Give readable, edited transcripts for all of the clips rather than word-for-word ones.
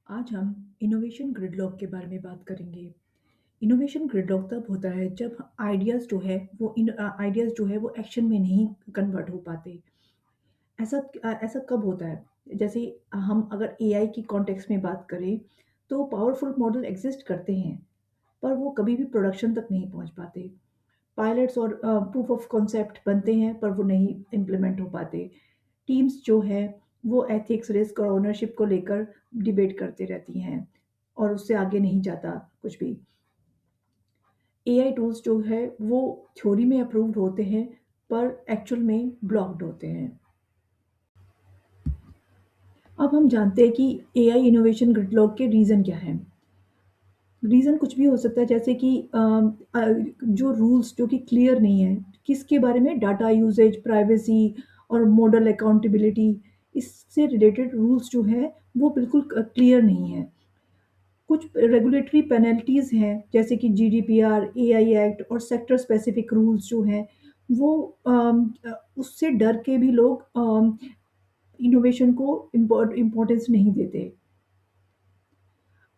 आज हम innovation gridlock के बारे में बात करेंगे। इनोवेशन ग्रिडलॉक तब होता है जब आइडियाज़ जो है वो एक्शन में नहीं कन्वर्ट हो पाते। ऐसा कब होता है? जैसे हम अगर एआई की कॉन्टेक्स्ट में बात करें, तो पावरफुल मॉडल एग्ज़िस्ट करते हैं, पर वो कभी भी प्रोडक्शन तक नहीं पहुँच पाते। पायलट्स और प्रूफ ऑफ कॉन्सेप्ट बनते हैं, पर वो नहीं इम्प्लीमेंट हो पाते। टीम्स जो है वो एथिक्स, रिस्क और ओनरशिप को लेकर डिबेट करती रहती हैं और उससे आगे नहीं जाता कुछ भी। एआई टूल्स जो है वो थ्योरी में अप्रूव्ड होते हैं पर एक्चुअल में ब्लॉक्ड होते हैं। अब हम जानते हैं कि एआई इनोवेशन ग्रिडलॉक के रीज़न क्या हैं। रीज़न कुछ भी हो सकता है जैसे कि जो रूल्स जो कि क्लियर नहीं है, किसके बारे में डाटा यूसेज, प्राइवेसी और मॉडल अकाउंटेबिलिटी इससे रिलेटेड रूल्स जो हैं वो बिल्कुल क्लियर नहीं है। कुछ रेगुलेटरी पेनल्टीज़ हैं जैसे कि जीडीपीआर, एआई एक्ट और सेक्टर स्पेसिफिक रूल्स जो हैं वो उससे डर के भी लोग इनोवेशन को इम्पोर्टेंस नहीं देते।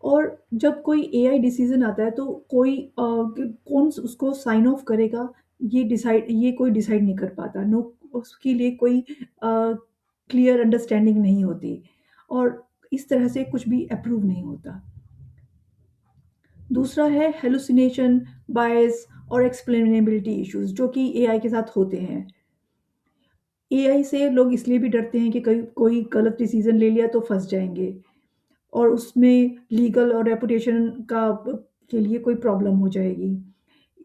और जब कोई एआई डिसीज़न आता है तो कोई कौन उसको साइन ऑफ करेगा ये कोई डिसाइड नहीं कर पाता। नो उसके लिए कोई क्लियर अंडरस्टैंडिंग नहीं होती और इस तरह से कुछ भी अप्रूव नहीं होता। दूसरा है हैलुसिनेशन, बायस और एक्सप्लेनेबिलिटी इश्यूज़ जो कि एआई के साथ होते हैं। एआई से लोग इसलिए भी डरते हैं कि कहीं कोई गलत डिसीज़न ले लिया तो फँस जाएँगे और उसमें लीगल और रेपुटेशन के लिए कोई प्रॉब्लम हो जाएगी।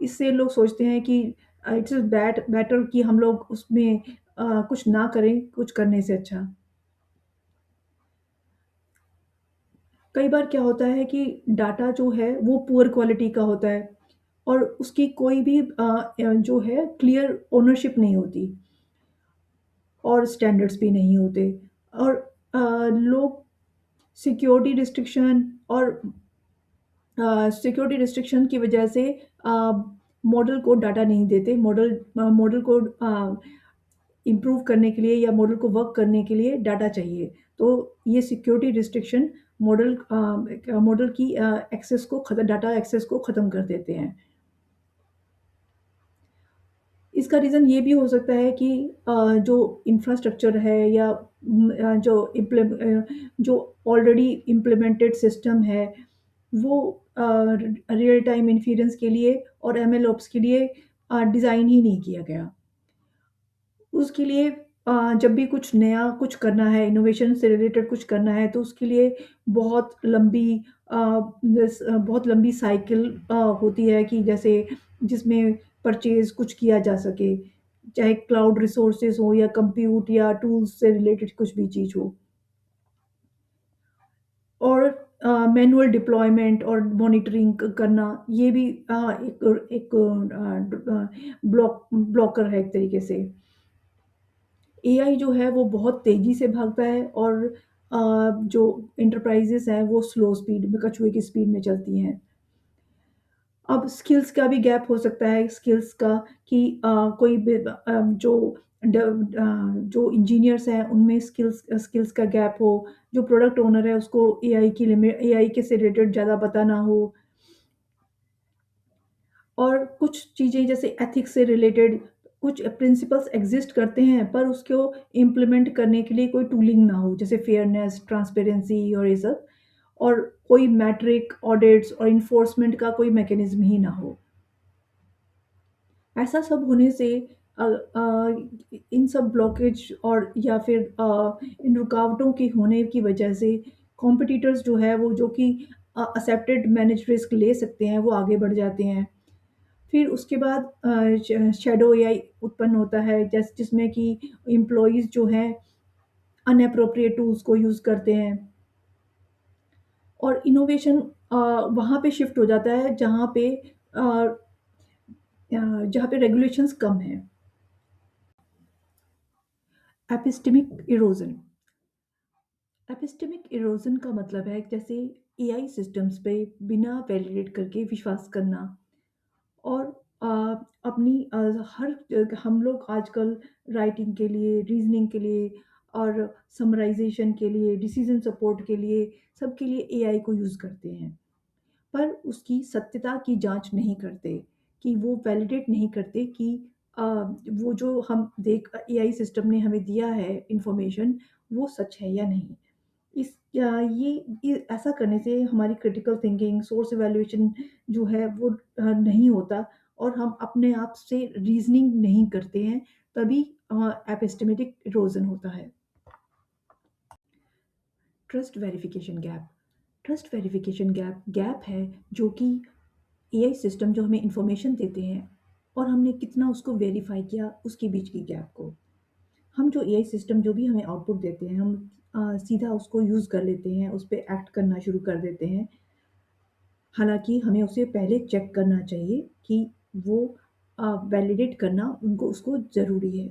इससे लोग सोचते हैं कि इट्स बेटर कि हम लोग उसमें कुछ ना करें, कुछ करने से अच्छा। कई बार क्या होता है कि डाटा जो है वो पुअर क्वालिटी का होता है और उसकी कोई भी जो है क्लियर ओनरशिप नहीं होती और स्टैंडर्ड्स भी नहीं होते और लोग सिक्योरिटी रिस्ट्रिक्शन और सिक्योरिटी रिस्ट्रिक्शन की वजह से मॉडल को डाटा नहीं देते। मॉडल को इम्प्रूव करने के लिए या मॉडल को वर्क करने के लिए डाटा चाहिए। तो ये सिक्योरिटी रिस्ट्रिक्शन मॉडल की डाटा एक्सेस को ख़त्म कर देते हैं। इसका रीज़न ये भी हो सकता है कि जो इंफ्रास्ट्रक्चर है या जो ऑलरेडी इम्प्लीमेंटेड सिस्टम है, वो रियल टाइम इन्फ्रेंस के लिए और एमएलओप्स के लिए डिज़ाइन ही नहीं किया गया। उसके लिए जब भी कुछ नया कुछ करना है, इनोवेशन से रिलेटेड कुछ करना है, तो उसके लिए बहुत लंबी बहुत लंबी साइकिल होती है कि जैसे जिसमें परचेज़ कुछ किया जा सके, चाहे क्लाउड रिसोर्सेज़ हो या कंप्यूट या टूल्स से रिलेटेड कुछ भी चीज़ हो। और मैनुअल डिप्लॉयमेंट और मॉनिटरिंग करना, ये भी एक एक ब्लॉकर है एक तरीके से। एआई जो है वो बहुत तेज़ी से भागता है और जो एंटरप्राइज़ेज़ हैं वो स्लो स्पीड में कछुए की स्पीड में चलती हैं। अब स्किल्स का भी गैप हो सकता है स्किल्स का कि जो इंजीनियर्स हैं उनमें स्किल्स का गैप हो, जो प्रोडक्ट ओनर है उसको एआई के से रिलेटेड ज़्यादा पता ना हो और कुछ चीज़ें जैसे एथिक्स से रिलेटेड कुछ प्रिंसिपल्स एग्ज़िस्ट करते हैं, पर उसको इम्प्लीमेंट करने के लिए कोई टूलिंग ना हो, जैसे फेयरनेस, ट्रांसपेरेंसी और ये सब और कोई मैट्रिक, ऑडिट्स और एनफोर्समेंट का कोई मैकेनिज़्म ही ना हो। ऐसा सब होने से इन सब ब्लॉकेज और या फिर इन रुकावटों के होने की वजह से कॉम्पिटिटर्स जो है वो जो कि एक्सेप्टेड मैनेज रिस्क ले सकते हैं, वो आगे बढ़ जाते हैं। फिर उसके बाद शैडो एआई उत्पन्न होता है जिसमें कि एम्प्लॉइज़ जो हैं अनएप्रोप्रिएट टूल्स को यूज़ करते हैं और इनोवेशन वहाँ पे शिफ्ट हो जाता है जहाँ पे रेगुलेशंस कम हैं। एपिस्टेमिक इरोज़न एपिस्टेमिक इरोज़न का मतलब है जैसे एआई सिस्टम्स पे बिना वैलिडेट करके विश्वास करना और अ, अपनी हम लोग आजकल राइटिंग के लिए, रीज़निंग के लिए और समराइज़ेशन के लिए, डिसीज़न सपोर्ट के लिए, सबके लिए एआई को यूज़ करते हैं। पर उसकी सत्यता की जाँच नहीं करते, कि वो वैलिडेट नहीं करते कि अ, वो जो हम एआई सिस्टम ने हमें दिया है इन्फॉर्मेशन, वो सच है या नहीं। ये ऐसा करने से हमारी क्रिटिकल थिंकिंग, सोर्स इवैल्यूएशन जो है वो नहीं होता और हम अपने आप से रीज़निंग नहीं करते हैं, तभी एपिस्टेमेटिक इरोज़न होता है। Trust verification gap. Trust verification gap gap है जो कि एआई सिस्टम जो हमें इन्फॉर्मेशन देते हैं और हमने कितना उसको वेरीफाई किया उसके बीच की गैप को। हम जो एआई सिस्टम जो भी हमें आउटपुट देते हैं हम सीधा उसको यूज़ कर लेते हैं, उस पे एक्ट करना शुरू कर देते हैं। हालाँकि हमें उसे पहले चेक करना चाहिए कि वो वैलिडेट करना उनको उसको ज़रूरी है।